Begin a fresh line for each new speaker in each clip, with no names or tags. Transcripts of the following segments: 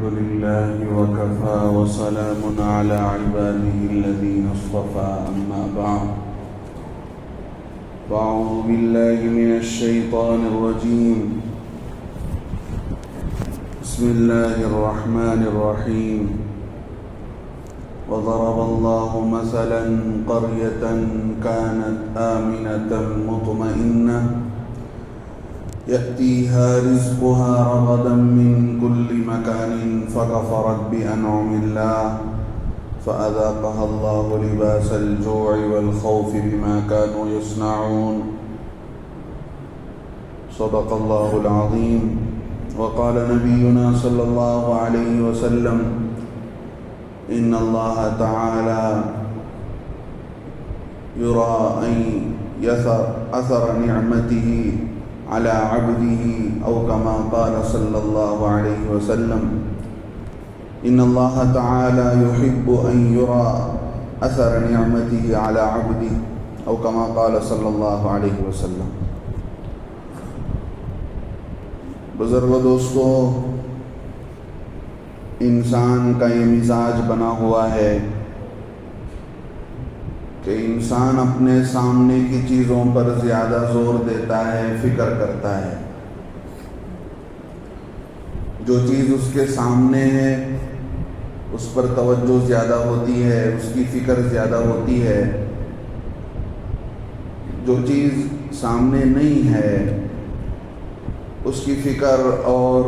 الحمد لله وكفى وسلام على عباده الذين اصطفى أما بعد فأعوذ بالله من الشيطان الرجيم بسم الله الرحمن الرحيم وضرب الله مثلا قرية كانت آمنة مطمئنة يأتيها رزقها رغدا من كل مكان فكفرت بأنعم الله فأذاقها الله لباس الجوع والخوف بما كانوا يصنعون صدق الله العظيم. وقال نبينا صلى الله عليه وسلم إن الله تعالى يرى أن أثر نعمته على عبده أو كما قال صلى الله عليه وسلم إن الله تعالى يحب أن يرى أثر نعمته على عبده أو كما قال صلى الله عليه وسلم. بزرگ دوستو، انسان کا یہ مزاج بنا ہوا ہے کہ انسان اپنے سامنے کی چیزوں پر زیادہ زور دیتا ہے، فکر کرتا ہے. جو چیز اس کے سامنے ہے اس پر توجہ زیادہ ہوتی ہے، اس کی فکر زیادہ ہوتی ہے. جو چیز سامنے نہیں ہے اس کی فکر اور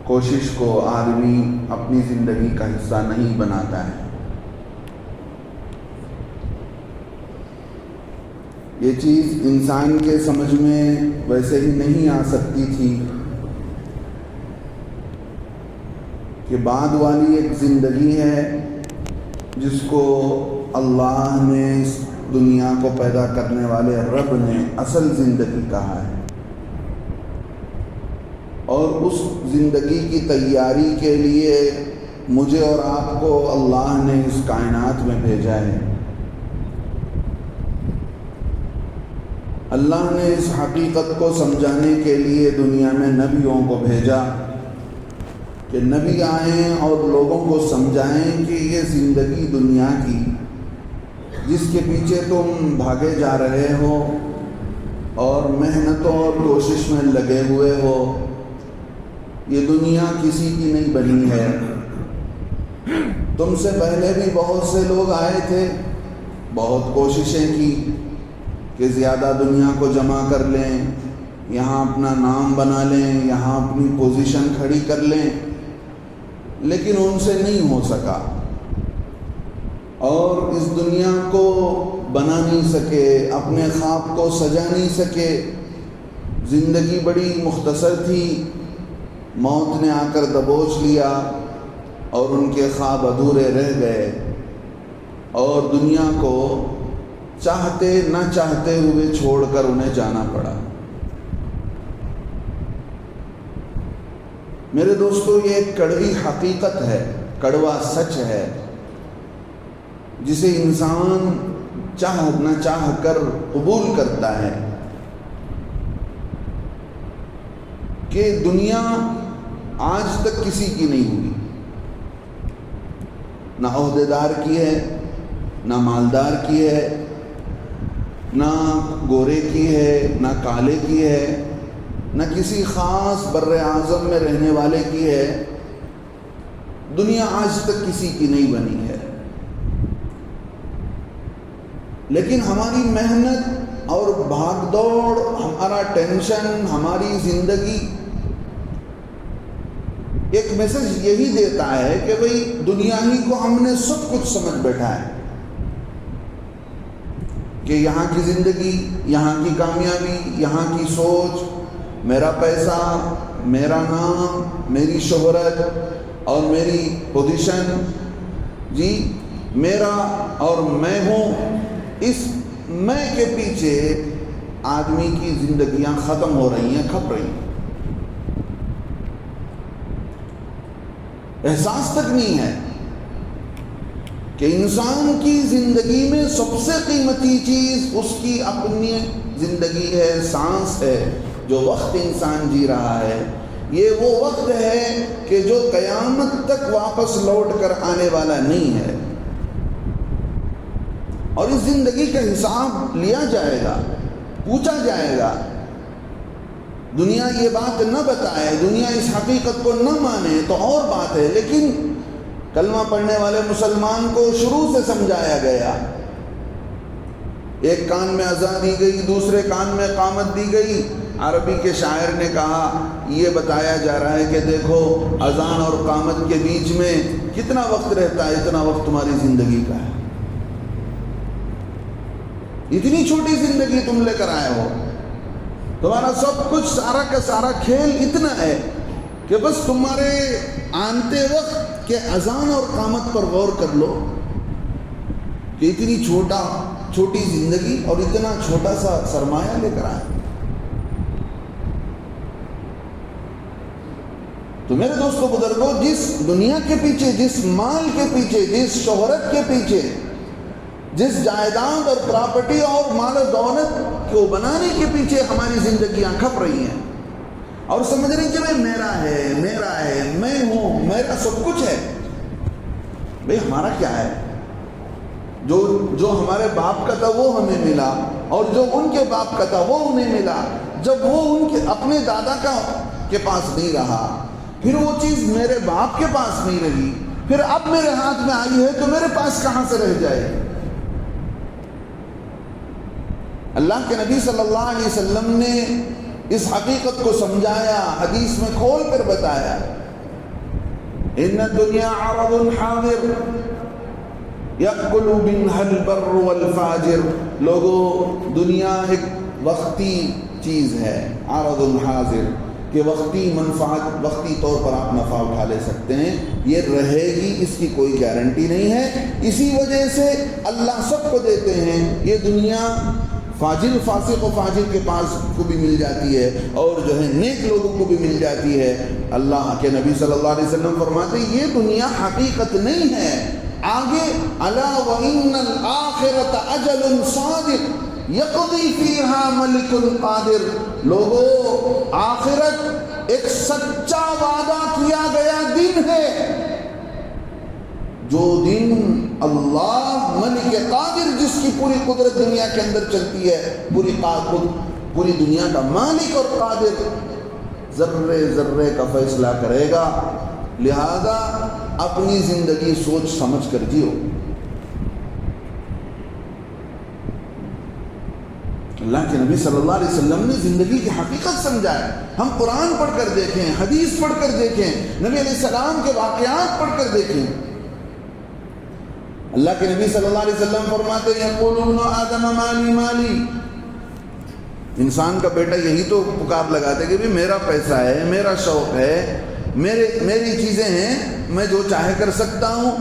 کوشش کو آدمی اپنی زندگی کا حصہ نہیں بناتا ہے. یہ چیز انسان کے سمجھ میں ویسے ہی نہیں آ سکتی تھی کہ بعد والی ایک زندگی ہے جس کو اللہ نے اس دنیا کو پیدا کرنے والے رب نے اصل زندگی کہا ہے، اور اس زندگی کی تیاری کے لیے مجھے اور آپ کو اللہ نے اس کائنات میں بھیجا ہے. اللہ نے اس حقیقت کو سمجھانے کے لیے دنیا میں نبیوں کو بھیجا کہ نبی آئیں اور لوگوں کو سمجھائیں کہ یہ زندگی دنیا کی جس کے پیچھے تم بھاگے جا رہے ہو اور محنتوں اور کوشش میں لگے ہوئے ہو، یہ دنیا کسی کی نہیں بنی ہے. تم سے پہلے بھی بہت سے لوگ آئے تھے، بہت کوششیں کی کہ زیادہ دنیا کو جمع کر لیں، یہاں اپنا نام بنا لیں، یہاں اپنی پوزیشن کھڑی کر لیں، لیکن ان سے نہیں ہو سکا اور اس دنیا کو بنا نہیں سکے، اپنے خواب کو سجا نہیں سکے. زندگی بڑی مختصر تھی، موت نے آ کر دبوچ لیا اور ان کے خواب ادھورے رہ گئے اور دنیا کو چاہتے نہ چاہتے ہوئے چھوڑ کر انہیں جانا پڑا. میرے دوستو، یہ ایک کڑوی حقیقت ہے، کڑوا سچ ہے جسے انسان چاہ نہ چاہ کر قبول کرتا ہے کہ دنیا آج تک کسی کی نہیں ہوئی، نہ عہدیدار کی ہے، نہ مالدار کی ہے، نہ گورے کی ہے، نہ کالے کی ہے، نہ کسی خاص بر اعظم میں رہنے والے کی ہے. دنیا آج تک کسی کی نہیں بنی ہے. لیکن ہماری محنت اور بھاگ دوڑ، ہمارا ٹینشن، ہماری زندگی ایک میسج یہی دیتا ہے کہ بھئی دنیا ہی کو ہم نے سب کچھ سمجھ بیٹھا ہے کہ یہاں کی زندگی، یہاں کی کامیابی، یہاں کی سوچ، میرا پیسہ، میرا نام، میری شہرت اور میری پوزیشن، جی میرا اور میں ہوں، اس میں کے پیچھے آدمی کی زندگیاں ختم ہو رہی ہیں، کھپ رہی ہیں. احساس تک نہیں ہے کہ انسان کی زندگی میں سب سے قیمتی چیز اس کی اپنی زندگی ہے، سانس ہے، جو وقت انسان جی رہا ہے. یہ وہ وقت ہے کہ جو قیامت تک واپس لوٹ کر آنے والا نہیں ہے، اور اس زندگی کا حساب لیا جائے گا، پوچھا جائے گا۔ دنیا یہ بات نہ بتائے، دنیا اس حقیقت کو نہ مانے تو اور بات ہے، لیکن کلمہ پڑھنے والے مسلمان کو شروع سے سمجھایا گیا۔ ایک کان میں اذان دی گئی، دوسرے کان میں اقامت دی گئی۔ عربی کے شاعر نے کہا، یہ بتایا جا رہا ہے کہ دیکھو اذان اور اقامت کے بیچ میں کتنا وقت رہتا ہے، اتنا وقت تمہاری زندگی کا ہے۔ اتنی چھوٹی زندگی تم لے کر آئے ہو، تمہارا سب کچھ سارا کا سارا کھیل اتنا ہے کہ بس تمہارے آنتے وقت کے اذان اور اقامت پر غور کر لو کہ اتنی چھوٹی زندگی اور اتنا چھوٹا سا سرمایہ لے کر آئے۔ تو میرے دوستو بزرگوں، جس دنیا کے پیچھے، جس مال کے پیچھے، جس شہرت کے پیچھے، جس جائیداد اور پراپرٹی اور مال و دولت کو بنانے کے پیچھے ہماری زندگیاں کھپ رہی ہیں اور سمجھ رہی کہ میرا ہے، میں ہوں، میرا سب کچھ ہے۔ بھئی ہمارا کیا ہے؟ جو ہمارے باپ کا تھا وہ ہمیں ملا، اور جو ان کے باپ کا تھا وہ انہیں ملا۔ جب وہ ان کے اپنے دادا کے پاس نہیں رہا، پھر وہ چیز میرے باپ کے پاس نہیں رہی، پھر اب میرے ہاتھ میں آئی ہے تو میرے پاس کہاں سے رہ جائے؟ اللہ کے نبی صلی اللہ علیہ وسلم نے اس حقیقت کو سمجھایا، حدیث میں کھول کر بتایا، ان الدنیا عرض حاضر یأکل منها البر والفاجر۔ لوگوں، دنیا ایک وقتی چیز ہے، عرض حاضر، کہ وقتی منفعت، وقتی طور پر آپ نفع اٹھا لے سکتے ہیں، یہ رہے گی اس کی کوئی گارنٹی نہیں ہے۔ اسی وجہ سے اللہ سب کو دیتے ہیں۔ یہ دنیا فاجر، فاسق و فاجر کے پاس کو بھی مل جاتی ہے، اور جو ہے نیک لوگوں کو بھی مل جاتی ہے۔ اللہ کے نبی صلی اللہ علیہ وسلم فرماتے ہیں یہ دنیا حقیقت نہیں ہے۔ آگے الا وان الآخرۃ اجل صادق یقضی فیہا ملک قادر۔ لوگوں، آخرت ایک سچا وعدہ کیا گیا دن ہے، جو دن اللہ ملک قادر، جس کی پوری قدرت دنیا کے اندر چلتی ہے، پوری دنیا کا مالک اور قادر، ذرے ذرے کا فیصلہ کرے گا۔ لہذا اپنی زندگی سوچ سمجھ کر جیو۔ اللہ کے نبی صلی اللہ علیہ وسلم نے زندگی کی حقیقت سمجھایا۔ ہم قرآن پڑھ کر دیکھیں، حدیث پڑھ کر دیکھیں، نبی علیہ السلام کے واقعات پڑھ کر دیکھیں۔ اللہ کے نبی صلی اللہ علیہ وسلم فرماتے ہیں یقولون آدم مالی مالی۔ انسان کا بیٹا یہی تو پکار لگاتے کہ بھی میرا پیسہ ہے، میرا شوق ہے، میری چیزیں ہیں، میں جو چاہے کر سکتا ہوں۔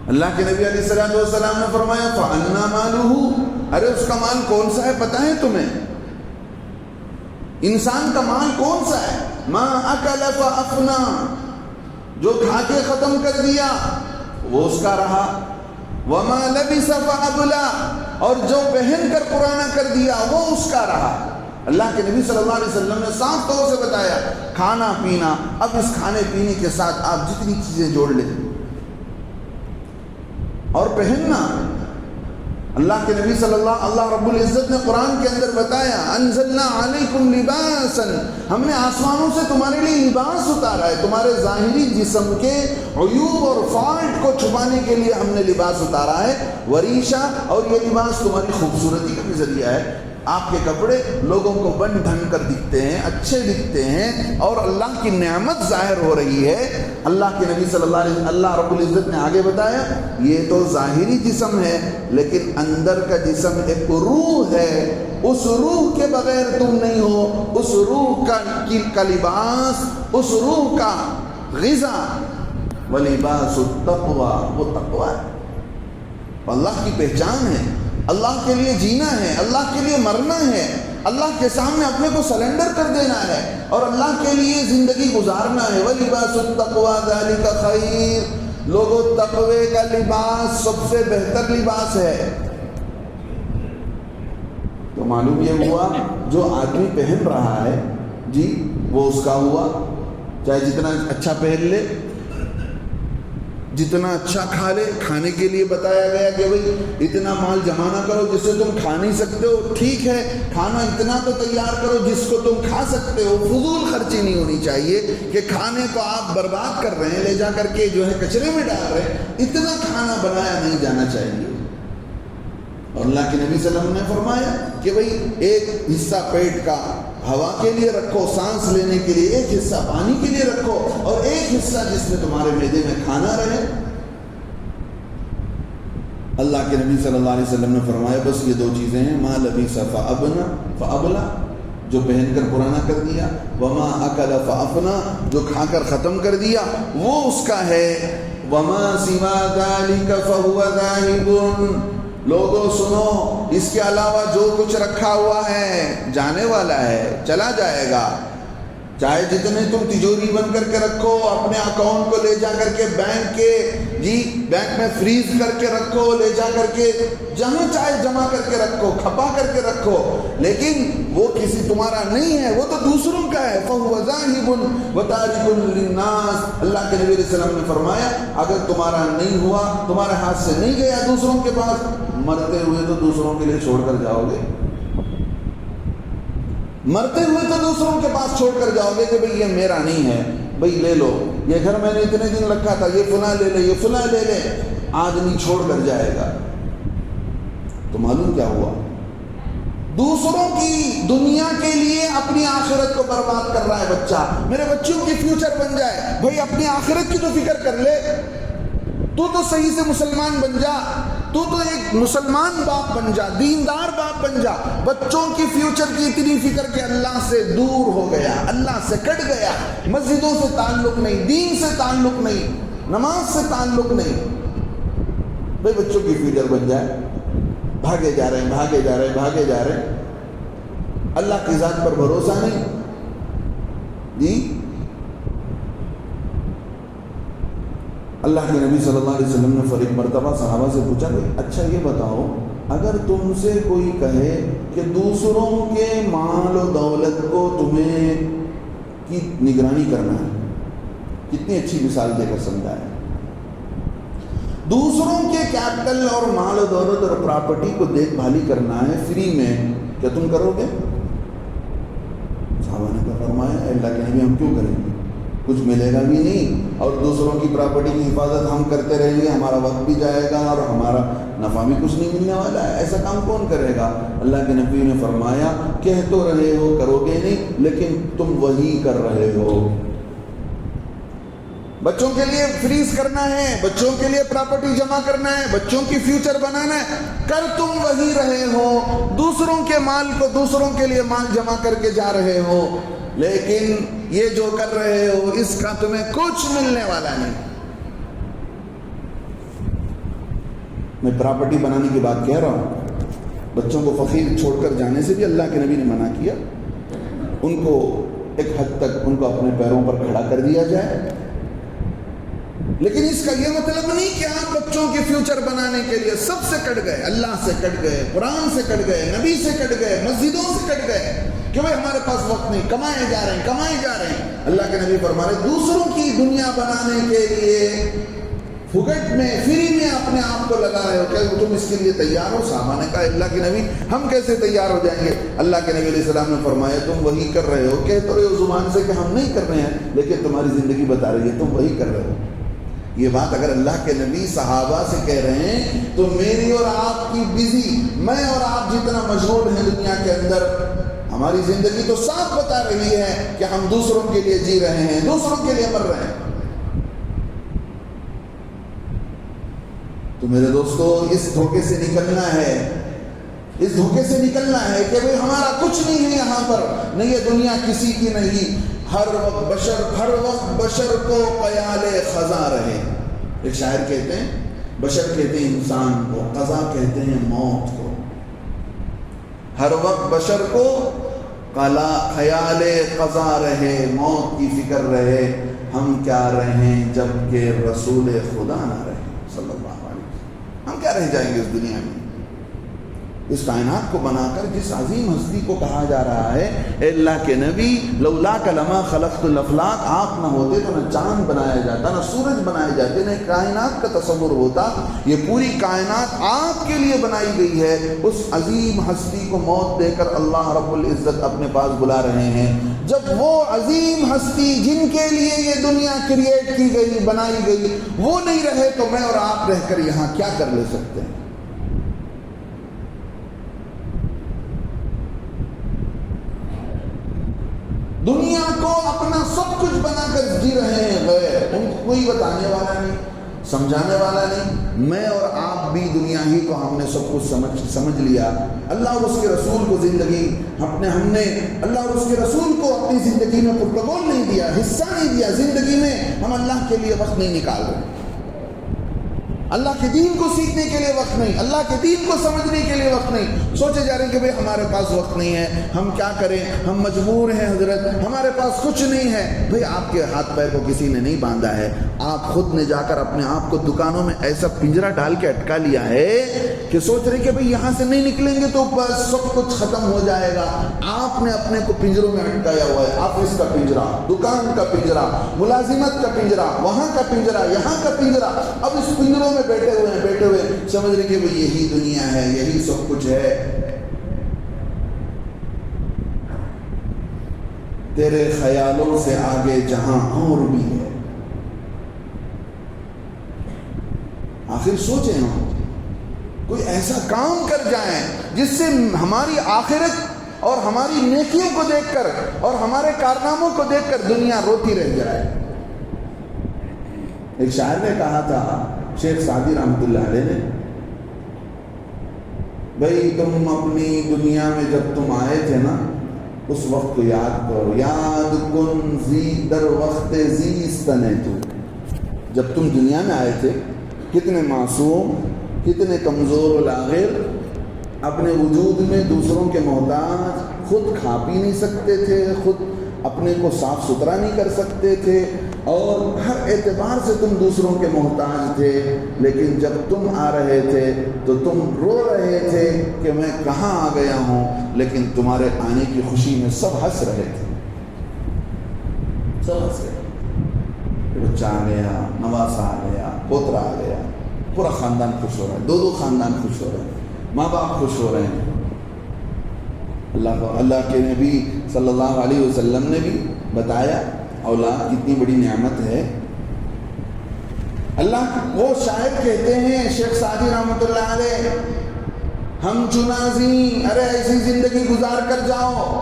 اللہ کے نبی علیہ السلام نے فرمایا فَأَنَّا مَالُهُ، ارے اس کا مال کون سا ہے پتہ ہے تمہیں؟ انسان کا مال کون سا ہے؟ مَا أَكَلَ فَأَفْنَا، جو کھا کے ختم کر دیا وہ اس کا رہا، وَمَا لَبِسَ فَأَبْلَى، اور جو پہن کر پرانا کر دیا وہ اس کا رہا۔ اللہ کے نبی صلی اللہ علیہ وسلم نے صاف طور سے بتایا کھانا پینا، اب اس کھانے پینے کے ساتھ آپ جتنی چیزیں جوڑ لیں، اور پہننا، اللہ کے نبی اللہ رب العزت نے قرآن کے اندر بتایا انزلنا علیکم لباسا، ہم نے آسمانوں سے تمہارے لیے لباس اتارا ہے، تمہارے ظاہری جسم کے عیوب اور فالٹ کو چھپانے کے لیے ہم نے لباس اتارا ہے، وریشا، اور یہ لباس تمہاری خوبصورتی کا بھی ذریعہ ہے۔ آپ کے کپڑے لوگوں کو بن ڈھنگ کر دکھتے ہیں، اچھے دکھتے ہیں، اور اللہ کی نعمت ظاہر ہو رہی ہے۔ اللہ کے نبی صلی اللہ علیہ وسلم، اللہ رب العزت نے آگے بتایا یہ تو ظاہری جسم ہے، لیکن اندر کا جسم ایک روح ہے، اس روح کے بغیر تم نہیں ہو، اس روح کا لباس، اس روح کا غذا وَلِبَاسُ التَّقْوَى، وہ تقوی ہے، اللہ کی پہچان ہے، اللہ کے لیے جینا ہے، اللہ کے لیے مرنا ہے، اللہ کے سامنے اپنے کو سلنڈر کر دینا ہے، اور اللہ کے لیے زندگی گزارنا ہے۔ وَلِبَاسُ التَّقْوَى ذَلِكَ خَيْرٌ، لوگوں تقوی کا لباس سب سے بہتر لباس ہے۔ تو معلوم یہ ہوا جو آدمی پہن رہا ہے، جی وہ اس کا ہوا، چاہے جتنا اچھا پہن لے، جتنا اچھا کھا لے. کھانے کے لیے بتایا گیا کہ بھئی اتنا مال جمع نہ کرو جس سے تم کھا نہیں سکتے ہو، ٹھیک ہے کھانا اتنا تو تیار کرو جس کو تم کھا سکتے ہو. فضول خرچی نہیں ہونی چاہیے کہ کھانے کو آپ برباد کر رہے ہیں، لے جا کر کے جو ہے کچرے میں ڈال رہے ہیں. اتنا کھانا بنایا نہیں جانا چاہیے. اور اللہ کے نبی صلی اللہ علیہ وسلم نے فرمایا کہ بھئی ایک حصہ پیٹ کا ہوا کے لیے رکھو، سانس لینے کے لیے، ایک حصہ پانی کے لیے رکھو، اور ایک حصہ جس میں تمہارے معدے میں کھانا رہے. اللہ کے نبی صلی اللہ علیہ وسلم نے فرمایا بس یہ دو چیزیں ہیں، ما لبث فابلا، جو پہن کر پرانا کر دیا، وما اکل فافنا، جو کھا کر ختم کر دیا وہ اس کا ہے، وما سوا ذلک فهو ذاهب. لوگوں سنو، اس کے علاوہ جو کچھ رکھا ہوا ہے جانے والا ہے، چلا جائے گا. چاہے جتنے تم تجوری بن کر کے رکھو، اپنے اکاؤنٹ کو لے جا کر کے بینک میں فریز کر کے رکھو، لے جا کر کے جہاں چاہے جمع کر کے رکھو، کھپا کر کے رکھو، لیکن وہ کسی تمہارا نہیں ہے، وہ تو دوسروں کا ہے. فَهُوَ ذَاهِبٌ وَتَارِكٌ لِلنَّاسِ. اللہ کے نبی علیہ السلام نے فرمایا اگر تمہارا نہیں ہوا، تمہارے ہاتھ سے نہیں گیا دوسروں کے پاس، مرتے ہوئے تو دوسروں کے لیے چھوڑ کر جاؤ گے. مرتے ہوئے تو دوسروں کے پاس چھوڑ کر جاؤ گے کہ بھئی یہ میرا نہیں ہے، بھئی لے لو، یہ گھر میں نے اتنے دن رکھا تھا، یہ فلاں لے لے، یہ فلاں لے لے. آدمی چھوڑ کر جائے گا تو معلوم کیا ہوا؟ دوسروں کی دنیا کے لیے اپنی آخرت کو برباد کر رہا ہے بچہ. میرے بچوں کی فیوچر بن جائے، بھئی اپنی آخرت کی تو فکر کر لے. تو صحیح سے مسلمان بن جا، تو ایک مسلمان باپ بن جا، دیندار باپ بن جا. بچوں کی فیوچر کی اتنی فکر کہ اللہ سے دور ہو گیا، اللہ سے کٹ گیا، مسجدوں سے تعلق نہیں، دین سے تعلق نہیں، نماز سے تعلق نہیں. بھئی بچوں کی فیوچر بن جائے. بھاگے جا رہے ہیں. اللہ کی ذات پر بھروسہ نہیں. جی اللہ کے نبی صلی اللہ علیہ وسلم نے ایک مرتبہ صحابہ سے پوچھا کہ اچھا یہ بتاؤ، اگر تم سے کوئی کہے کہ دوسروں کے مال و دولت کو تمہیں کی نگرانی کرنا ہے، کتنی اچھی مثال دے کر سمجھایا. دوسروں کے کیپٹل اور مال و دولت اور پراپرٹی کو دیکھ بھالی کرنا ہے فری میں، کیا تم کرو گے؟ صحابہ نے فرمایا اللہ کے نبی ہم کیوں کریں گے، کچھ ملے گا بھی نہیں، اور دوسروں کی پراپرٹی کی حفاظت ہم کرتے رہیں گے، ہمارا وقت بھی جائے گا اور ہمارا نفع بھی کچھ نہیں ملنے والا ہے، ایسا کام کون کرے گا؟ اللہ کے نبی نے فرمایا کہہ تو رہے ہو کرو گے نہیں، لیکن تم وہی کر رہے ہو. بچوں کے لیے فریز کرنا ہے، بچوں کے لیے پراپرٹی جمع کرنا ہے، بچوں کی فیوچر بنانا ہے، کر تم وہی رہے ہو. دوسروں کے مال کو دوسروں کے لیے مال جمع کر کے جا رہے ہو، لیکن یہ جو کر رہے ہو اس کا تمہیں کچھ ملنے والا نہیں. میں پراپرٹی بنانے کی بات کہہ رہا ہوں. بچوں کو فقیر چھوڑ کر جانے سے بھی اللہ کے نبی نے منع کیا. ان کو ایک حد تک ان کو اپنے پیروں پر کھڑا کر دیا جائے، لیکن اس کا یہ مطلب نہیں کہ آپ بچوں کے فیوچر بنانے کے لیے سب سے کٹ گئے، اللہ سے کٹ گئے، قرآن سے کٹ گئے، نبی سے کٹ گئے، مسجدوں سے کٹ گئے کہ بھئی ہمارے پاس وقت نہیں، کمائے جا رہے ہیں. اللہ کے نبی فرما رہے دوسروں کی دنیا بنانے کے لیے پھگٹ میں فری میں اپنے آپ کو لگا رہے ہو، کہ تم اس کے لیے تیار ہو؟ صحابہ نے کہا اللہ کے نبی ہم کیسے تیار ہو جائیں گے؟ اللہ کے نبی علیہ السلام نے فرمایا تم وہی کر رہے ہو، کہہ تو رہے ہو زبان سے کہ ہم نہیں کر رہے ہیں، لیکن تمہاری زندگی بتا رہی ہے تم وہی کر رہے ہو. یہ بات اگر اللہ کے نبی صحابہ سے کہہ رہے ہیں تو میری اور آپ کی بزی، میں اور آپ جتنا مشغول ہیں دنیا کے اندر، ہماری زندگی تو صاف بتا رہی ہے کہ ہم دوسروں کے لیے جی رہے ہیں، دوسروں کے لیے مر رہے ہیں. تو میرے دوستو اس دھوکے سے نکلنا ہے، اس دھوکے سے نکلنا ہے کہ بھئی ہمارا کچھ نہیں ہے یہاں پر، نہیں یہ دنیا کسی کی نہیں. ہر وقت بشر کو قیال خزاں رہے. ایک شاعر کہتے ہیں بشر کہتے ہیں انسان کو، قضا کہتے ہیں موت کو. ہر وقت بشر کو خیال قضا رہے، موت کی فکر رہے. ہم کیا رہیں جب کہ رسول خدا نہ رہے صلی اللہ علیہ وسلم، ہم کیا رہ جائیں گے اس دنیا میں؟ اس کائنات کو بنا کر جس عظیم ہستی کو کہا جا رہا ہے اے اللہ کے نبی لولاک لما خلقت الافلاک، آپ نہ ہوتے تو نہ چاند بنایا جاتا، نہ سورج بنائے جاتے، نہ کائنات کا تصور ہوتا۔ یہ پوری کائنات آپ کے لیے بنائی گئی ہے۔ اس عظیم ہستی کو موت دے کر اللہ رب العزت اپنے پاس بلا رہے ہیں۔ جب وہ عظیم ہستی جن کے لیے یہ دنیا کریٹ کی گئی، بنائی گئی، وہ نہیں رہے تو میں اور آپ رہ کر یہاں کیا کر لے سکتے ہیں؟ دنیا کو اپنا سب کچھ بنا کر جی رہے ہیں غیر، ان کو کوئی بتانے والا نہیں، سمجھانے والا نہیں۔ میں اور آپ بھی دنیا ہی کو ہم نے سب کچھ سمجھ لیا۔ اللہ اور اس کے رسول کو زندگی ہم نے اللہ اور اس کے رسول کو اپنی زندگی میں پروٹوکول نہیں دیا، حصہ نہیں دیا۔ زندگی میں ہم اللہ کے لیے وقت نہیں نکال رہے، اللہ کے دین کو سیکھنے کے لیے وقت نہیں، اللہ کے دین کو سمجھنے کے لیے وقت نہیں۔ سوچے جا رہے ہیں کہ بھئی ہمارے پاس وقت نہیں ہے، ہم کیا کریں، ہم مجبور ہیں حضرت، ہمارے پاس کچھ نہیں ہے۔ بھئی آپ کے ہاتھ پیر کو کسی نے نہیں باندھا ہے، آپ خود نے جا کر اپنے آپ کو دکانوں میں ایسا پنجرا ڈال کے اٹکا لیا ہے کہ سوچ رہے کہ بھئی یہاں سے نہیں نکلیں گے تو بس سب کچھ ختم ہو جائے گا۔ آپ نے اپنے کو پنجروں میں اٹکایا ہوا ہے، آفس کا پنجرا، دکان کا پنجرا، ملازمت کا پنجرا، وہاں کا پنجرا، یہاں کا پنجرا۔ اب اس پنجروں میں بیٹھے ہوئے سمجھ رہے کہ وہ یہی دنیا ہے، یہی سب کچھ ہے۔ تیرے خیالوں سے آگے جہاں اور بھی ہے۔ آخر سوچیں ہم کوئی ایسا کام کر جائیں جس سے ہماری آخرت اور ہماری نیکیوں کو دیکھ کر اور ہمارے کارناموں کو دیکھ کر دنیا روتی رہ جائے۔ ایک شاعر نے کہا تھا، شیخ سعدی رحمۃ اللہ علیہ نے، بھئی تم اپنی دنیا میں جب تم آئے تھے نا، اس وقت کو یاد کرو، یاد کن زی در وقت زیستنے تو۔ جب تم دنیا میں آئے تھے کتنے معصوم، کتنے کمزور و لاغر، اپنے وجود میں دوسروں کے محتاج، خود کھا پی نہیں سکتے تھے، خود اپنے کو صاف ستھرا نہیں کر سکتے تھے، اور ہر اعتبار سے تم دوسروں کے محتاج تھے۔ لیکن جب تم آ رہے تھے تو تم رو رہے تھے کہ میں کہاں آ گیا ہوں، لیکن تمہارے آنے کی خوشی میں سب ہنس رہے تھے، سب ہنس رہے تھے۔ بچہ آ گیا، نواسا آ گیا، پوترا آ گیا، پورا خاندان خوش ہو رہا ہے، دو خاندان خوش ہو رہے ہیں، ماں باپ خوش ہو رہے ہیں۔ اللہ کے نبی صلی اللہ علیہ وسلم نے بھی بتایا اولاد کتنی بڑی نعمت ہے۔ اللہ وہ شاعر کہتے ہیں، شیخ سعدی رحمۃ اللہ علیہ، ہم چنازیں، ارے ایسی زندگی گزار کر جاؤ،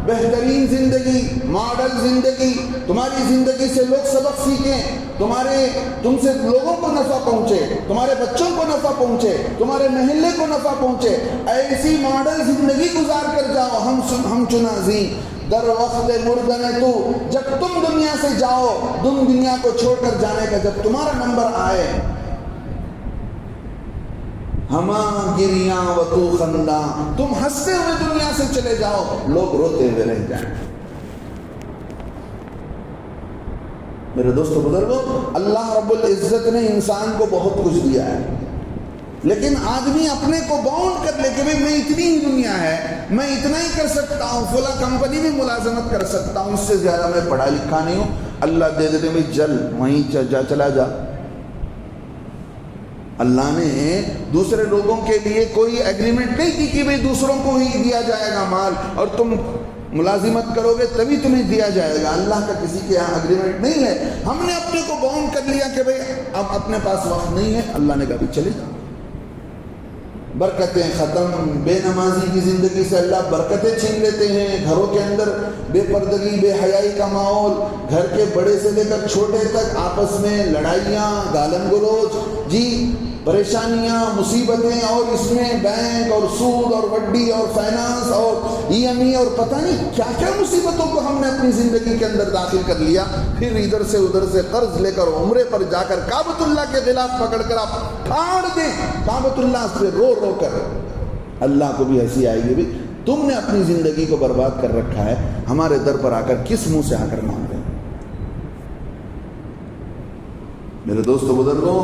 بہترین زندگی، ماڈل زندگی، تمہاری زندگی سے لوگ سبق سیکھیں، تم سے لوگوں کو نفع پہنچے، تمہارے بچوں کو نفع پہنچے، تمہارے محلے کو نفع پہنچے، ایسی ماڈل زندگی گزار کر جاؤ۔ ہم چنازیں در وقت مردن تو، جب تم دنیا سے جاؤ، تم دنیا کو چھوڑ کر جانے کا جب تمہارا نمبر آئے، ہماں گریاں و تو خنداں، تم ہنستے ہوئے دنیا سے چلے جاؤ، لوگ روتے ہوئے رہ جائیں۔ میرے دوستو بزرگوں، اللہ رب العزت نے انسان کو بہت کچھ دیا ہے، لیکن آدمی اپنے کو باؤنڈ کر لے کہ میں اتنی ہی دنیا ہے، میں اتنا ہی کر سکتا ہوں، فلاں کمپنی میں ملازمت کر سکتا ہوں، اس سے زیادہ میں پڑھا لکھا نہیں ہوں۔ اللہ دے دیتے بھائی جل وہیں چلا جا۔ اللہ نے دوسرے لوگوں کے لیے کوئی ایگریمنٹ نہیں کی کہ بھئی دوسروں کو ہی دیا جائے گا مال اور تم ملازمت کرو گے تبھی تمہیں دیا جائے گا۔ اللہ کا کسی کے یہاں ایگریمنٹ نہیں ہے۔ ہم نے اپنے کو باؤنڈ کر لیا کہ بھئی اب اپنے پاس وقت نہیں ہے، اللہ نے کہا بھی چلے جاؤ۔ برکتیں ختم، بے نمازی کی زندگی سے اللہ برکتیں چھین لیتے ہیں، گھروں کے اندر بے پردگی، بے حیائی کا ماحول، گھر کے بڑے سے لے کر چھوٹے تک آپس میں لڑائیاں، گالم گلوچ، جی پریشانیاں، مصیبتیں، اور اس میں بینک اور سود اور وڈی اور فائنانس اور ای ایم ای اور پتہ نہیں کیا کیا مصیبتوں کو ہم نے اپنی زندگی کے اندر داخل کر لیا۔ پھر ادھر سے قرض لے کر عمرے پر جا کر کعبۃ اللہ کے خلاف پکڑ کر آپ پھاڑ دیں کعبۃ اللہ سے رو کر، اللہ کو بھی ہنسی آئے گی، بھی تم نے اپنی زندگی کو برباد کر رکھا ہے، ہمارے در پر آ کر کس منہ سے آ کر مانگ رہے ہیں؟ میرے دوستو بزرگوں،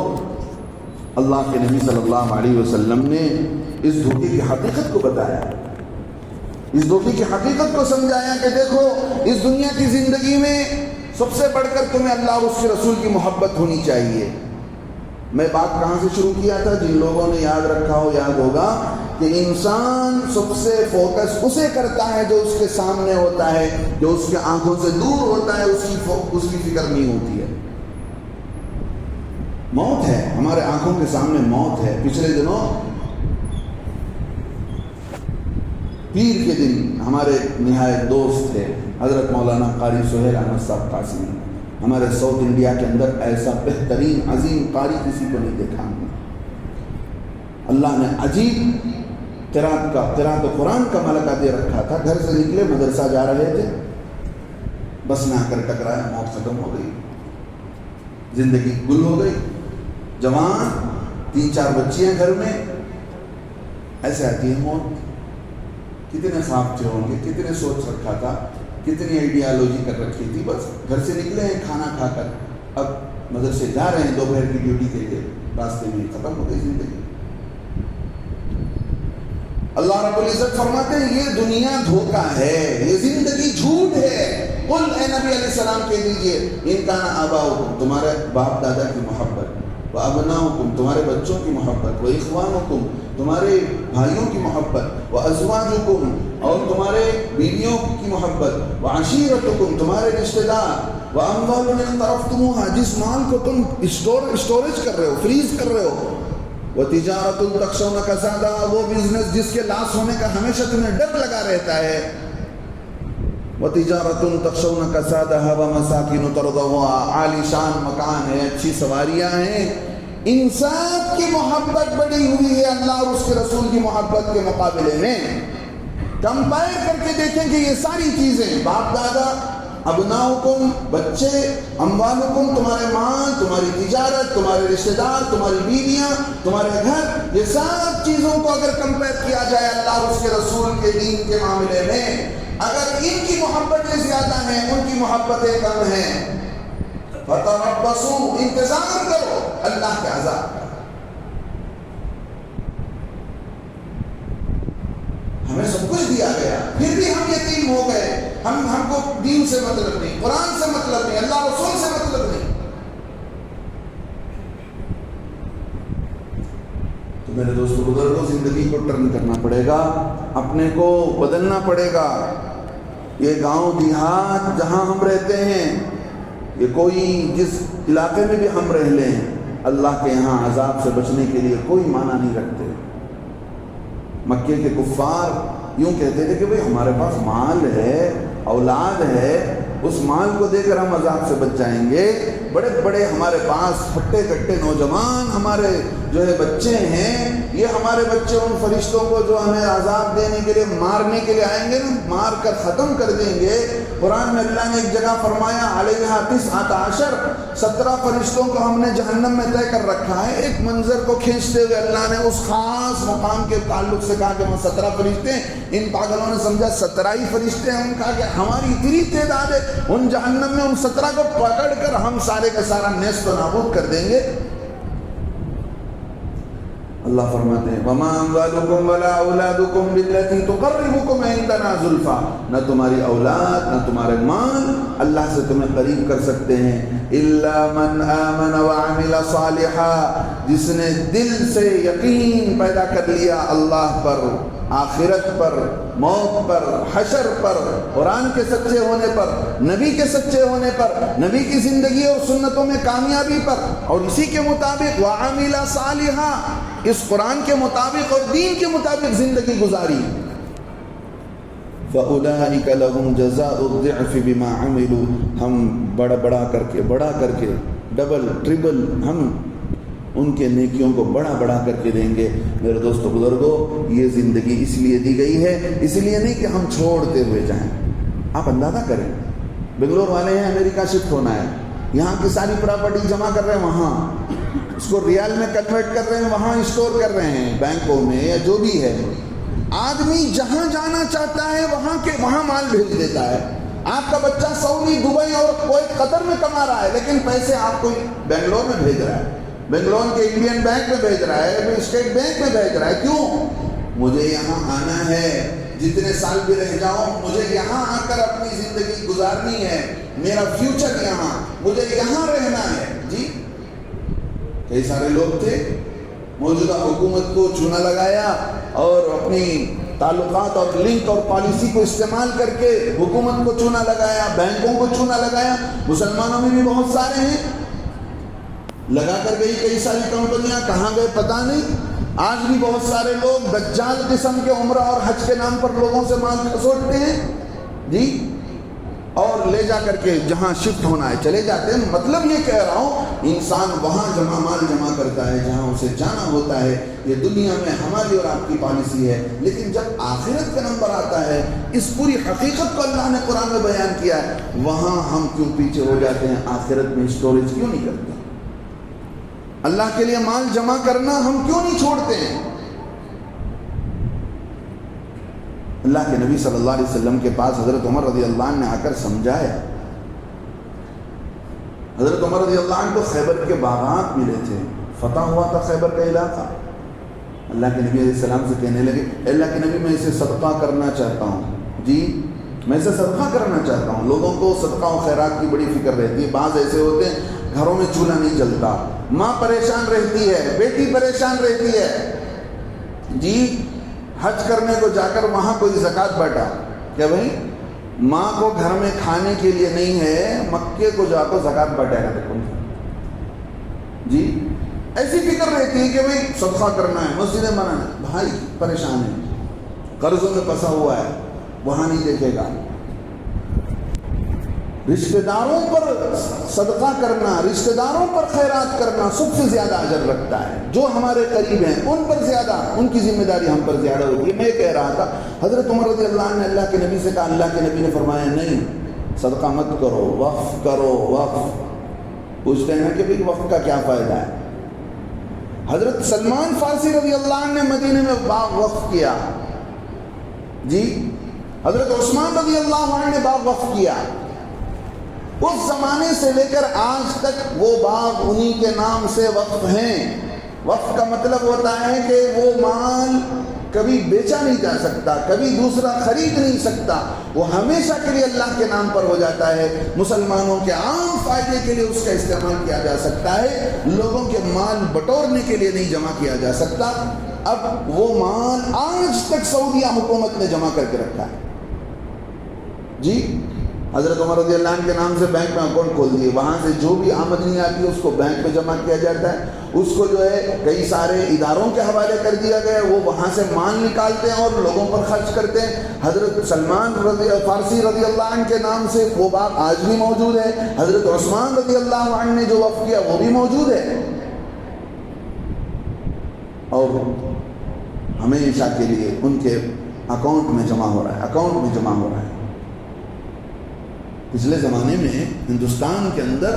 اللہ کے نبی صلی اللہ علیہ وسلم نے اس دھوکے کی حقیقت کو بتایا، اس دھوکے کی حقیقت کو سمجھایا کہ دیکھو اس دنیا کی زندگی میں سب سے بڑھ کر تمہیں اللہ اور اس کے رسول کی محبت ہونی چاہیے۔ میں بات کہاں سے شروع کیا تھا؟ جن لوگوں نے یاد رکھا ہو یاد ہوگا کہ انسان سب سے فوکس اسے کرتا ہے جو اس کے سامنے ہوتا ہے، جو اس کے آنکھوں سے دور ہوتا ہے اس کی فکر نہیں ہوتی ہے۔ موت ہے، ہمارے آنکھوں کے سامنے موت ہے۔ پچھلے دنوں پیر کے دن ہمارے نہایت دوست تھے حضرت مولانا قاری سہیل احمد صاحب قاسمی۔ ہمارے ساؤتھ انڈیا کے اندر ایسا بہترین عظیم قاری کسی کو نہیں دیکھا ہم نے۔ اللہ نے عجیب قرات قرآن کا ملکہ دے رکھا تھا۔ گھر سے نکلے مدرسہ جا رہے تھے، بس میں آ کر ٹکرایا، موت ختم ہو گئی، زندگی گل ہو گئی، جوان 3-4 بچیاں گھر میں، ایسے آتی ہے موت۔ کتنے خواب تھے ہوں گے، کتنے سوچ رکھا تھا، کتنی آئیڈیالوجی کر رکھی تھی، بس گھر سے نکلے ہیں کھانا کھا کر، اب مدرسے جا رہے ہیں دوپہر کی ڈیوٹی کے لیے، راستے میں ختم ہو گئی زندگی۔ اللہ رب العزت فرماتے ہیں یہ دنیا دھوکہ ہے، یہ زندگی جھوٹ ہے۔ قل اے نبی علیہ السلام کہہ دیجئے ان کان آباؤکم، تمہارے باپ دادا کی محبت، وابناؤکم، تمہارے بچوں کی محبت، واخوانکم، تمہارے بھائیوں کی محبت، وازواجکم، اور تمہارے بیویوں کی محبت، وعشیرتکم، تمہارے رشتہ دار، واموال اقترفتموها، جس مال کو تم اسٹوریج کر رہے ہو، فریز کر رہے ہو، وتجارت تخشون کسادها، وہ بزنس جس کے لاس ہونے کا ہمیشہ تمہیں ڈر لگا رہتا ہے، وتجارت تخشون کسادها ومساکن ترضونها، عالی شان مکان ہے، اچھی سواریاں ہیں، ان سب کی محبت بڑی ہوئی ہے اللہ اور اس کے رسول کی محبت کے مقابلے میں۔ کمپائر کر کے دیکھیں کہ یہ ساری چیزیں، باپ دادا، ابناؤکم، بچے، اموالکم، تمہارے مال، تمہاری تجارت، تمہارے رشتہ دار، تمہاری بیویاں، تمہارے گھر، یہ سب چیزوں کو اگر کمپائر کیا جائے اللہ اور اس کے رسول کے دین کے معاملے میں، اگر ان کی محبتیں زیادہ ہیں، ان کی محبتیں کم ہیں، فتربصوا، انتظار کرو اللہ کے عذاب کا۔ ہمیں سب کچھ دیا گیا، پھر بھی ہم یتیم ہو گئے، ہم کو دین سے مطلب نہیں، قرآن سے مطلب نہیں، اللہ رسول سے مطلب نہیں۔ تو میرے دوستو بزرگوں، زندگی کو ٹرن کرنا پڑے گا، اپنے کو بدلنا پڑے گا۔ یہ گاؤں دیہات جہاں ہم رہتے ہیں، یہ کوئی جس علاقے میں بھی ہم رہ لیں، اللہ کے یہاں عذاب سے بچنے کے لیے کوئی معنی نہیں رکھتے۔ مکے کے کفار یوں کہتے تھے کہ بھئی ہمارے پاس مال ہے، اولاد ہے، اس مال کو دے کر ہم عذاب سے بچ جائیں گے۔ بڑے بڑے ہمارے پاس پھٹے کٹے نوجوان ہمارے جو ہے بچے ہیں، یہ ہمارے بچے ان فرشتوں کو جو ہمیں عذاب دینے کے لیے مارنے کے لیے آئیں گے نا، مار کر ختم کر دیں گے۔ قرآن میں اللہ نے ایک جگہ فرمایا علیہا 19 17 فرشتوں کو ہم نے جہنم میں طے کر رکھا ہے۔ ایک منظر کو کھینچتے ہوئے اللہ نے اس خاص مقام کے تعلق سے کہا کہ وہ 17 فرشتے ہیں۔ ان پاگلوں نے سمجھا 17 ہی فرشتے ہیں، ان کہا کہ ہماری اتنی تعداد ہے، ان جہنم میں ان 17 کو پکڑ کر ہم سارے کا سارا نیست و نابود کر دیں گے۔ اللہ فرماتے ہیں وما اموالکم ولا اولادکم بالتي تقربکم عندنا زلفا، نہ تمہاری اولاد نہ تمہارے مال اللہ سے تمہیں قریب کر سکتے ہیں، الا من آمن وعمل صالحا، جس نے دل سے یقین پیدا کر لیا اللہ پر، آخرت پر، موت پر، حشر پر، قرآن کے سچے ہونے پر، نبی کے سچے ہونے پر، نبی کی زندگی اور سنتوں میں کامیابی پر، اور اسی کے مطابق وعمل صالحا، اس قرآن کے مطابق اور دین کے مطابق زندگی گزاری، فَأُولَٰئِكَ لَهُمْ جَزَاءُ الضِّعْفِ بِمَا عَمِلُوا، ہم بڑا کر کے ڈبل ٹربل ہم ان کے نیکیوں کو بڑا کر کے دیں گے۔ میرے دوستو بزرگوں، یہ زندگی اس لیے دی گئی ہے، اس لیے نہیں کہ ہم چھوڑتے ہوئے جائیں۔ آپ اندازہ کریں، بنگلور والے ہیں، امریکہ شفٹ ہونا ہے، یہاں کی ساری پراپرٹی جمع کر رہے ہیں، وہاں اس کو ریال میں کنورٹ کر رہے ہیں، وہاں اسٹور کر رہے ہیں بینکوں میں یا جو بھی ہے۔ آدمی جہاں جانا چاہتا ہے وہاں مال بھیج دیتا ہے۔ آپ کا بچہ سعودی، دبئی اور کوئی قطر میں کما رہا ہے، لیکن پیسے آپ کو بنگلور میں بھیج رہا ہے۔ بنگلور کے انڈین بینک میں بھیج رہا ہے، اسٹیٹ بینک میں بھیج رہا ہے. کیوں؟ مجھے یہاں آنا ہے، جتنے سال بھی رہ جاؤں مجھے یہاں آ کر اپنی زندگی گزارنی ہے، میرا فیوچر یہاں، مجھے یہاں رہنا ہے. جی کئی سارے لوگ تھے موجودہ حکومت کو چونا لگایا اور اپنی تعلقات اور لنک اور پالیسی کو استعمال کر کے حکومت کو چونا لگایا، بینکوں کو چونا لگایا. مسلمانوں میں بھی بہت سارے ہیں، لگا کر گئی کئی ساری کمپنیاں، کہاں گئے پتہ نہیں. آج بھی بہت سارے لوگ دجال قسم کے عمرہ اور حج کے نام پر لوگوں سے مال کھسوٹتے ہیں جی، اور لے جا کر کے جہاں شفٹ ہونا ہے چلے جاتے ہیں. مطلب یہ کہہ رہا ہوں، انسان وہاں مال جمع کرتا ہے جہاں اسے جانا ہوتا ہے. یہ دنیا میں ہماری اور آپ کی پالیسی ہے، لیکن جب آخرت کا نمبر آتا ہے، اس پوری حقیقت کو اللہ نے قرآن میں بیان کیا ہے، وہاں ہم کیوں پیچھے ہو جاتے ہیں؟ آخرت میں اسٹوریج کیوں نہیں کرتے؟ اللہ کے لیے مال جمع کرنا ہم کیوں نہیں چھوڑتے ہیں؟ اللہ کے نبی صلی اللہ علیہ وسلم کے پاس حضرت عمر رضی اللہ عنہ نے آ کر سمجھایا. حضرت عمر رضی اللہ عنہ کو خیبر کے باغات ملے تھے، فتح ہوا تھا خیبر کا علاقہ. اللہ کے نبی علیہ السلام سے کہنے لگے، اللہ کے نبی میں اسے صدقہ کرنا چاہتا ہوں. جی میں اسے صدقہ کرنا چاہتا ہوں. لوگوں کو صدقہ و خیرات کی بڑی فکر رہتی ہے. بعض ایسے ہوتے ہیں گھروں میں چولہا نہیں جلتا، ماں پریشان رہتی ہے، بیٹی پریشان رہتی ہے. جی حج کرنے کو جا کر وہاں کوئی زکوٰۃ بانٹا، کہ بھائی ماں کو گھر میں کھانے کے لیے نہیں ہے، مکے کو جا کر زکوٰۃ بانٹے گا. جی ایسی فکر رہتی ہے کہ بھائی صدقہ کرنا ہے، مسجدیں بنانا ہے. بھائی پریشان ہے، قرضوں میں پھنسا ہوا ہے، وہاں نہیں دیکھے گا. رشتہ داروں پر صدقہ کرنا، رشتہ داروں پر خیرات کرنا سب سے زیادہ اجر رکھتا ہے. جو ہمارے قریب ہیں ان پر زیادہ، ان کی ذمہ داری ہم پر زیادہ ہوتی ہے. میں کہہ رہا تھا حضرت عمر رضی اللہ عنہ نے اللہ کے نبی سے کہا، اللہ کے نبی نے فرمایا نہیں، صدقہ مت کرو، وقف کرو. وقف پوچھتے ہیں کہ بھئی وقف کا کیا فائدہ ہے؟ حضرت سلمان فارسی رضی اللہ عنہ نے مدینے میں باغ وقف کیا. جی حضرت عثمان رضی اللہ عنہ نے باغ وقف کیا. اس زمانے سے لے کر آج تک وہ باغ انہی کے نام سے وقف ہیں. وقف کا مطلب ہوتا ہے کہ وہ مال کبھی بیچا نہیں جا سکتا، کبھی دوسرا خرید نہیں سکتا، وہ ہمیشہ کے لیے اللہ کے نام پر ہو جاتا ہے. مسلمانوں کے عام فائدے کے لیے اس کا استعمال کیا جا سکتا ہے، لوگوں کے مال بٹورنے کے لیے نہیں جمع کیا جا سکتا. اب وہ مال آج تک سعودیہ حکومت نے جمع کر کے رکھا ہے. جی حضرت عمر رضی اللہ عنہ کے نام سے بینک میں اکاؤنٹ کھول دیے، وہاں سے جو بھی آمدنی آتی ہے اس کو بینک میں جمع کیا جاتا ہے. اس کو جو ہے کئی سارے اداروں کے حوالے کر دیا گیا، وہ وہاں سے مال نکالتے ہیں اور لوگوں پر خرچ کرتے ہیں. حضرت سلمان فارسی رضی اللہ عنہ کے نام سے وہ باغ آج بھی موجود ہے. حضرت عثمان رضی اللہ عنہ نے جو وقف کیا وہ بھی موجود ہے، اور ہمیشہ کے لیے ان کے اکاؤنٹ میں جمع ہو رہا ہے، اکاؤنٹ میں جمع ہو رہا ہے. پچھلے زمانے میں ہندوستان کے اندر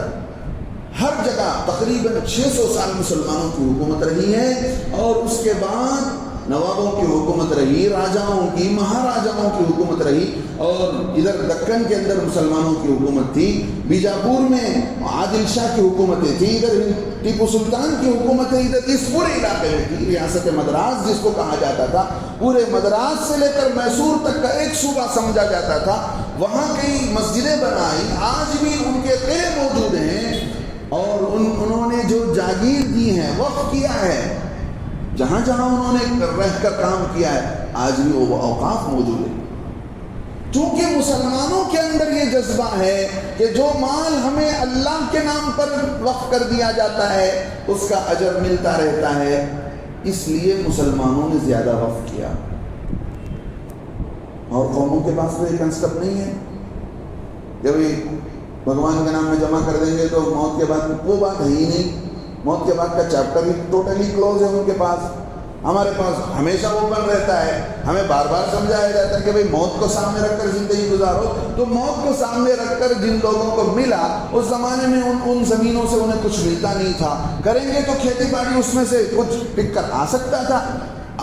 ہر جگہ تقریباً 600 سال مسلمانوں کی حکومت رہی ہے، اور اس کے بعد نوابوں کی حکومت رہی، راجاؤں کی، مہاراجاؤں کی حکومت رہی، اور ادھر دکن کے اندر مسلمانوں کی حکومت تھی. بیجاپور میں عادل شاہ کی حکومتیں تھیں، ادھر ٹیپو سلطان کی حکومتیں ادھر اس پورے علاقے میں تھی. ریاست مدراس جس کو کہا جاتا تھا، پورے مدراس سے لے کر میسور تک کا ایک صوبہ سمجھا جاتا تھا. وہاں کئی مسجدیں بنائی، آج بھی ان کے قلعے موجود ہیں، اور انہوں نے جو جاگیر دی ہے، وقف کیا ہے، جہاں جہاں انہوں نے رہ کر کام کیا ہے، آج بھی وہ اوقاف موجود ہے. چونکہ مسلمانوں کے اندر یہ جذبہ ہے کہ جو مال ہمیں اللہ کے نام پر وقف کر دیا جاتا ہے اس کا اجر ملتا رہتا ہے، اس لیے مسلمانوں نے زیادہ وقف کیا. اور قوموں کے پاس تو یہ کنسپٹ نہیں ہے کہ بھائی بھگوان کے نام میں جمع کر دیں گے تو موت کے بعد، وہ بات ہے ہی نہیں. موت کے بعد کا چیپٹر ہی ٹوٹلی کلوز ہے ان کے پاس. ہمارے پاس ہمیشہ اوپن رہتا ہے. ہمیں بار بار سمجھایا جاتا ہے کہ بھئی موت کو سامنے رکھ کر زندگی گزارو. تو موت کو سامنے رکھ کر جن لوگوں کو ملا اس زمانے میں ان زمینوں سے انہیں کچھ ملتا نہیں تھا. کریں گے تو کھیتی باڑی اس میں سے کچھ پک کر آ سکتا تھا.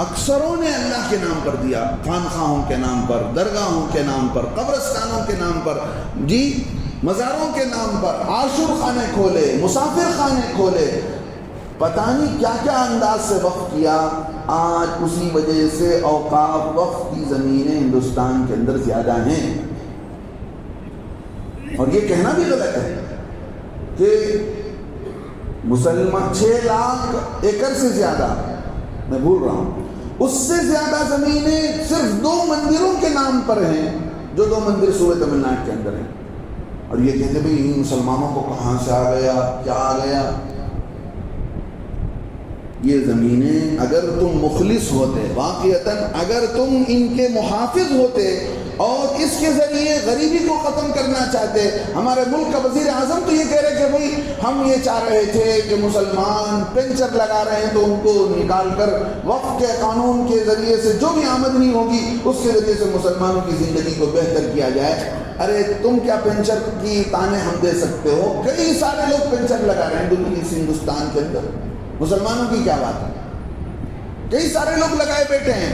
اکثروں نے اللہ کے نام پر دیا، خانخواہوں کے نام پر، درگاہوں کے نام پر، قبرستانوں کے نام پر، مزاروں کے نام پر عاشور خانے کھولے، مسافر خانے کھولے. پتہ نہیں کیا کیا انداز سے وقف کیا، آج اسی وجہ سے اوقاف وقف کی زمینیں ہندوستان کے اندر زیادہ ہیں۔ اور یہ کہنا بھی غلط ہے کہ مسلمان 6 لاکھ ایکڑ سے زیادہ، میں بھول رہا ہوں، اس سے زیادہ زمینیں صرف 2 مندروں کے نام پر ہیں، جو 2 مندر صوبہ تمل ناڈو کے اندر ہیں۔ اور یہ کہتے ہیں بھئی مسلمانوں کو کہاں سے آ گیا، کیا آ گیا؟ یہ زمینیں اگر تم مخلص ہوتے، واقعتاً اگر تم ان کے محافظ ہوتے اور اس کے ذریعے غریبی کو ختم کرنا چاہتے، ہمارے ملک کا وزیر اعظم تو یہ کہہ رہے کہ بھئی ہم یہ چاہ رہے تھے کہ مسلمان پنچر لگا رہے ہیں تو ان کو نکال کر وقف کے قانون کے ذریعے سے جو بھی آمدنی ہوگی اس کے ذریعے سے مسلمانوں کی زندگی کو بہتر کیا جائے۔ ارے تم کیا پنچر کی تانے ہم دے سکتے ہو؟ کئی سارے لوگ پنچر لگا رہے ہیں اس ہندوستان کے اندر، مسلمانوں کی کیا بات ہے؟ کئی سارے لوگ لگائے بیٹھے ہیں۔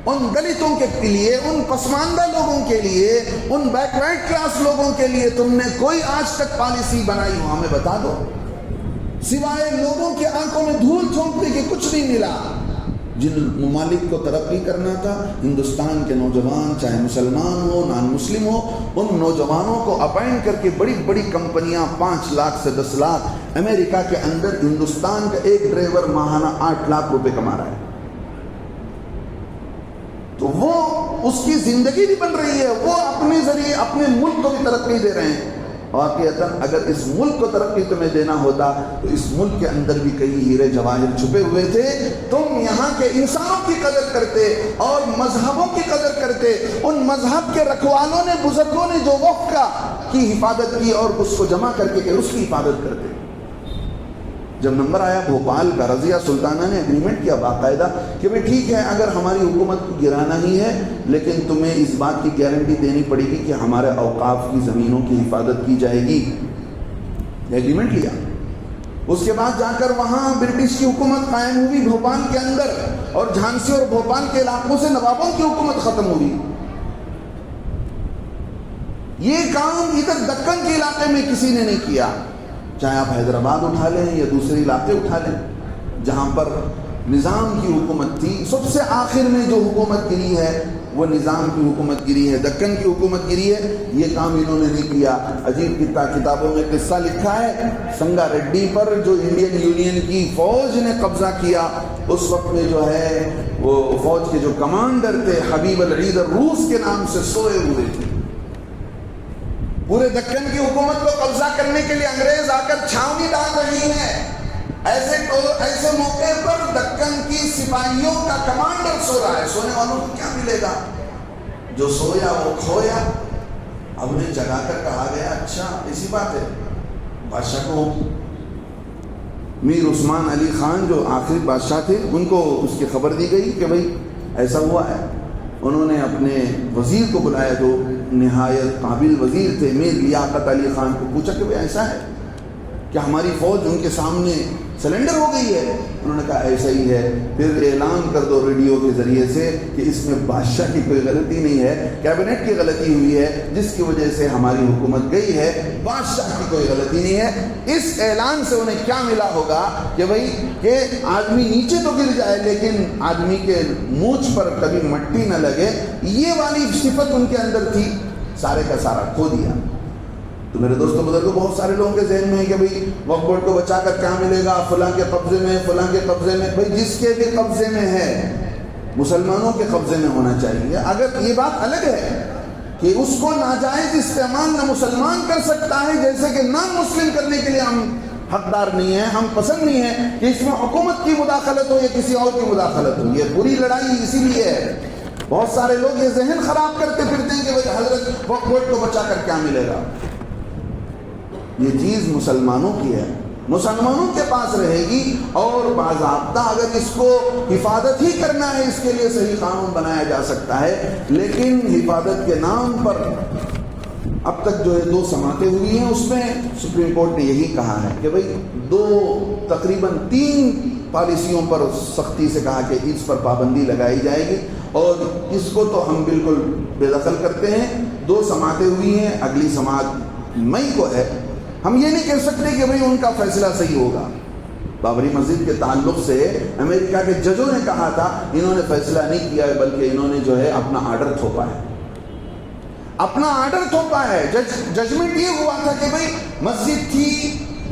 ان دلتوں کے لیے، ان پسماندہ لوگوں کے لیے، ان بیکورڈ کلاس لوگوں کے لیے تم نے کوئی آج تک پالیسی بنائی ہو ہمیں بتا دو؟ سوائے لوگوں کے آنکھوں میں دھول جھونکنے کے کچھ نہیں ملا۔ جن ممالک کو ترقی کرنا تھا، ہندوستان کے نوجوان چاہے مسلمان ہو نان مسلم ہو، ان نوجوانوں کو اپائنٹ کر کے بڑی بڑی کمپنیاں 5 لاکھ سے 10 لاکھ، امریکہ کے اندر ہندوستان کا ایک ڈرائیور ماہانہ 8 لاکھ روپے کما رہا ہے، تو وہ اس کی زندگی بھی بن رہی ہے، وہ اپنے ذریعے اپنے ملک کو بھی ترقی دے رہے ہیں۔ واقعتاً اگر اس ملک کو ترقی تمہیں دینا ہوتا تو اس ملک کے اندر بھی کئی ہیرے جواہر چھپے ہوئے تھے، تم یہاں کے انسانوں کی قدر کرتے اور مذہبوں کی قدر کرتے۔ ان مذہب کے رکھوالوں نے، بزرگوں نے جو وقف کی حفاظت کی اور اس کو جمع کر کے اس کی حفاظت کرتے۔ جب نمبر آیا بھوپال کا، رضیہ سلطانہ نے اگریمنٹ کیا باقاعدہ کہ بھئی ٹھیک ہے اگر ہماری حکومت کو گرانا ہی ہے لیکن تمہیں اس بات کی گارنٹی دینی پڑے گی کہ ہمارے اوقاف کی زمینوں کی حفاظت کی جائے گی۔ ایگریمنٹ لیا۔ اس کے بعد جا کر وہاں برٹش کی حکومت قائم ہوئی بھوپال کے اندر، اور جھانسی اور بھوپال کے علاقوں سے نوابوں کی حکومت ختم ہوئی۔ یہ کام ادھر دکن کے علاقے میں کسی نے نہیں کیا، چاہے آپ حیدرآباد اٹھا لیں یا دوسرے علاقے اٹھا لیں جہاں پر نظام کی حکومت تھی۔ سب سے آخر میں جو حکومت گری ہے وہ نظام کی حکومت گری ہے، دکن کی حکومت گری ہے۔ یہ کام انہوں نے نہیں کیا۔ عجیب کتابوں میں قصہ لکھا ہے سنگا ریڈی پر، جو انڈین یونین کی فوج نے قبضہ کیا، اس وقت میں جو ہے وہ فوج کے جو کمانڈر تھے حبیب العید روس کے نام سے سوئے ہوئے تھے۔ پورے دکن کی حکومت کو قبضہ کرنے کے لیے انگریز آ کر چھاونی ڈال رہی ہے۔ ایسے موقع پر دکن کی سپاہیوں کا کمانڈر سو رہا ہے، سونے والوں کو کیا ملے گا؟ جو سویا وہ کھویا۔ اب انہیں جگا کر کہا گیا اچھا ایسی بات ہے، بادشاہ کو میر عثمان علی خان جو آخری بادشاہ تھے ان کو اس کی خبر دی گئی کہ بھئی ایسا ہوا ہے۔ انہوں نے اپنے وزیر کو بلایا جو نہایت قابل وزیر تھے میر لیاقت علی خان کو، پوچھا کہ ایسا ہے کہ ہماری فوج ان کے سامنے سلنڈر ہو گئی ہے؟ انہوں نے کہا ایسا ہی ہے۔ پھر اعلان کر دو ریڈیو کے ذریعے سے کہ اس میں بادشاہ کی کوئی غلطی نہیں ہے، کیبنٹ کی غلطی ہوئی ہے جس کی وجہ سے ہماری حکومت گئی ہے، بادشاہ کی کوئی غلطی نہیں ہے۔ اس اعلان سے انہیں کیا ملا ہوگا کہ بھئی کہ آدمی نیچے تو گر جائے لیکن آدمی کے مونچھ پر کبھی مٹی نہ لگے، یہ والی صفت ان کے اندر تھی، سارے کا سارا کھو دیا۔ تو میرے دوستوں بزرگوں، بہت سارے لوگوں کے ذہن میں ہے کہ بھئی وقف بورڈ کو بچا کر کیا ملے گا، فلاں کے قبضے میں، فلاں کے قبضے میں۔ بھئی جس کے بھی قبضے میں ہے مسلمانوں کے قبضے میں ہونا چاہیے۔ اگر یہ بات الگ ہے کہ اس کو ناجائز استعمال نہ مسلمان کر سکتا ہے، جیسے کہ نان مسلم کرنے کے لیے ہم حقدار نہیں ہیں، ہم پسند نہیں ہیں کہ اس میں حکومت کی مداخلت ہو یا کسی اور کی مداخلت ہو۔ یہ پوری لڑائی اسی لیے ہے۔ بہت سارے لوگ یہ ذہن خراب کرتے پھرتے ہیں کہ بھئی حضرت وقف بورڈ کو بچا کر کیا ملے گا۔ یہ چیز مسلمانوں کی ہے، مسلمانوں کے پاس رہے گی، اور باضابطہ اگر اس کو حفاظت ہی کرنا ہے اس کے لیے صحیح قانون بنایا جا سکتا ہے۔ لیکن حفاظت کے نام پر اب تک جو ہے 2 سماعتیں ہوئی ہیں، اس میں سپریم کورٹ نے یہی کہا ہے کہ بھئی تقریباً 3 پالیسیوں پر سختی سے کہا کہ اس پر پابندی لگائی جائے گی، اور اس کو تو ہم بالکل بے دخل کرتے ہیں۔ 2 سماعتیں ہوئی ہیں، اگلی سماعت مئی کو ہے۔ ہم یہ نہیں کہہ سکتے کہ بھئی ان کا فیصلہ صحیح ہوگا، بابری مسجد کے تعلق سے امریکہ کے ججوں نے کہا تھا انہوں نے فیصلہ نہیں کیا ہے بلکہ انہوں نے جو ہے اپنا آرڈر تھوپا ہے، اپنا آرڈر تھوپا ہے۔ ججمنٹ یہ ہوا تھا کہ بھئی مسجد تھی،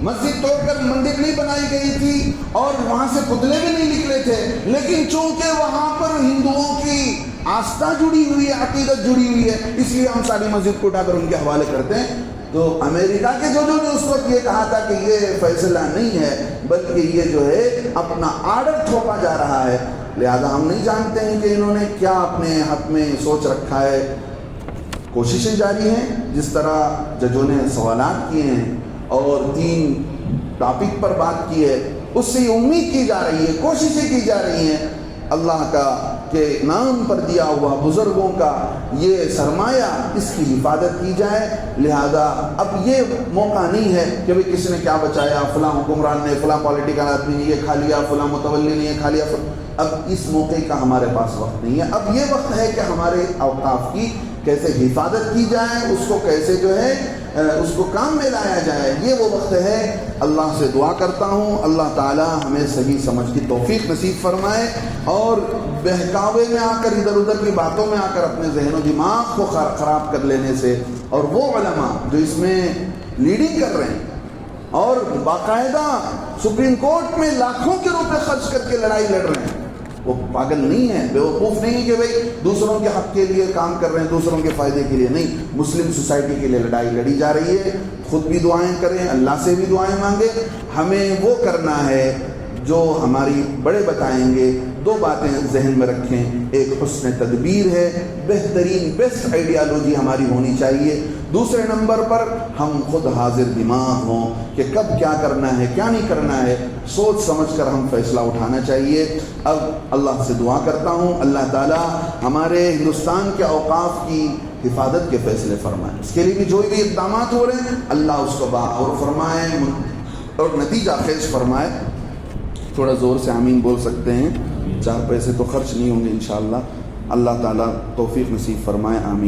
مسجد توڑ کر مندر نہیں بنائی گئی تھی اور وہاں سے پتلے بھی نہیں نکلے تھے، لیکن چونکہ وہاں پر ہندوؤں کی آستھا جڑی ہوئی ہے، عقیدت جڑی ہوئی ہے، اس لیے ہم ساری مسجد کو اٹھا کر ان کے حوالے کرتے ہیں۔ تو امریکہ کے ججوں نے اس وقت یہ کہا تھا کہ یہ فیصلہ نہیں ہے بلکہ یہ جو ہے اپنا آرڈر تھوپا جا رہا ہے، لہذا ہم نہیں جانتے ہیں کہ انہوں نے کیا اپنے حق میں سوچ رکھا ہے۔ کوششیں جاری ہیں، جس طرح ججوں نے سوالات کیے ہیں اور 3 ٹاپک پر بات کی ہے، اس سے یہ امید کی جا رہی ہے، کوششیں کی جا رہی ہیں اللہ کا کہ نام پر دیا ہوا بزرگوں کا یہ سرمایہ اس کی حفاظت کی جائے۔ لہذا اب یہ موقع نہیں ہے کہ بھئی کس نے کیا بچایا، فلاں حکمران نے، فلاں پولیٹیکل آدمی نے یہ کھا لیا، فلاں متولی نے یہ کھا لیا۔ اب اس موقع کا ہمارے پاس وقت نہیں ہے، اب یہ وقت ہے کہ ہمارے اوقاف کی کیسے حفاظت کی جائے، اس کو کیسے جو ہے اس کو کام میں لایا جائے، یہ وہ وقت ہے۔ اللہ سے دعا کرتا ہوں اللہ تعالی ہمیں صحیح سمجھ کی توفیق نصیب فرمائے اور بہکاوے میں آ کر، ادھر ادھر کی باتوں میں آ کر اپنے ذہن و دماغ کو خراب کر لینے سے، اور وہ علماء جو اس میں لیڈنگ کر رہے ہیں اور باقاعدہ سپریم کورٹ میں لاکھوں کے روپے خرچ کر کے لڑائی لڑ رہے ہیں، وہ پاگل نہیں ہے، بیوقوف نہیں کہ بھئی دوسروں کے حق کے لیے کام کر رہے ہیں، دوسروں کے فائدے کے لیے نہیں، مسلم سوسائٹی کے لیے لڑائی لڑی جا رہی ہے۔ خود بھی دعائیں کریں، اللہ سے بھی دعائیں مانگیں۔ ہمیں وہ کرنا ہے جو ہماری بڑے بتائیں گے۔ 2 باتیں ذہن میں رکھیں، ایک حسن تدبیر ہے، بہترین بیسٹ آئیڈیالوجی ہماری ہونی چاہیے۔ دوسرے نمبر پر ہم خود حاضر دماغ ہوں کہ کب کیا کرنا ہے کیا نہیں کرنا ہے، سوچ سمجھ کر ہم فیصلہ اٹھانا چاہیے۔ اب اللہ سے دعا کرتا ہوں اللہ تعالی ہمارے ہندوستان کے اوقاف کی حفاظت کے فیصلے فرمائیں، اس کے لیے بھی جو بھی اقدامات ہو رہے ہیں اللہ اس کو باور فرمائے اور نتیجہ خیز فرمائے۔ تھوڑا زور سے آمین بول سکتے ہیں، 4 پیسے تو خرچ نہیں ہوں گے انشاءاللہ۔ اللہ تعالیٰ توفیق نصیب فرمائے، آمین۔